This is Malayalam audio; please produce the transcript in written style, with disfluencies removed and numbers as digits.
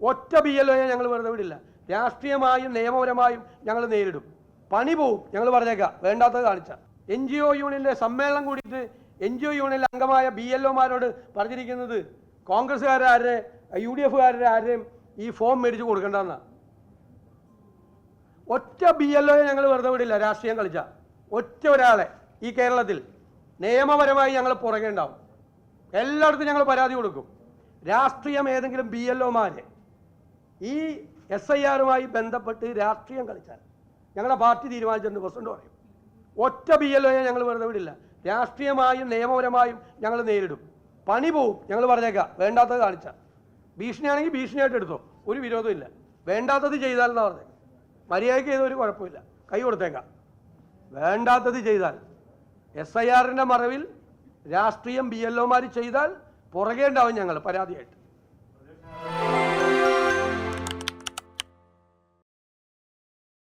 ഒറ്റ BLO ഞങ്ങൾ വെറുതെ വിടില്ല. രാഷ്ട്രീയമായും നിയമപരമായും ഞങ്ങൾ നേരിടും. പണി പോവും. ഞങ്ങൾ പറഞ്ഞേക്കാം, വേണ്ടാത്തത് കാണിച്ച. NGO യൂണിയന്റെ സമ്മേളനം കൂടിയിട്ട് NGO യൂണിയനിലെ അംഗമായ BLOമാരോട് പറഞ്ഞിരിക്കുന്നത് കോൺഗ്രസ്സുകാരുടെ UDFകാരുടെ ആരെയും ഈ ഫോം മേടിച്ച് കൊടുക്കേണ്ടെന്നാണ്. ഒറ്റ BLO ഞങ്ങൾ വെറുതെ വിടില്ല. രാഷ്ട്രീയം കളിച്ച ഒറ്റ ഒരാളെ ഈ കേരളത്തിൽ നിയമപരമായി ഞങ്ങൾ പുറകെ ഉണ്ടാവും. എല്ലായിടത്തും ഞങ്ങൾ പരാതി കൊടുക്കും. രാഷ്ട്രീയം ഏതെങ്കിലും BLOമാരെ ഈ SIRമായി ബന്ധപ്പെട്ട് രാഷ്ട്രീയം കളിച്ചാൽ ഞങ്ങളുടെ പാർട്ടി തീരുമാനിച്ചിട്ടുണ്ട്. പ്രസിഡന്റ് പറയും, ഒറ്റ BLO ഞങ്ങൾ വെറുതെ വിടില്ല. രാഷ്ട്രീയമായും നിയമപരമായും ഞങ്ങൾ നേരിടും. പണി പോവും. ഞങ്ങൾ പറഞ്ഞേക്കാം, വേണ്ടാത്തത് കാണിച്ച. ഭീഷണിയാണെങ്കിൽ ഭീഷണിയായിട്ട് എടുത്തോ, ഒരു വിരോധവും ഇല്ല. വേണ്ടാത്തത് ചെയ്താലെന്നാണ് പറഞ്ഞത്. മര്യാദയ്ക്ക് ചെയ്തൊരു കുഴപ്പമില്ല, കൈ കൊടുത്തേക്കാം. വേണ്ടാത്തത് ചെയ്താൽ SIRന്റെ മറവിൽ രാഷ്ട്രീയം BLOമാർ ചെയ്താൽ പുറകെ ഉണ്ടാവും ഞങ്ങൾ പരാതിയായിട്ട്.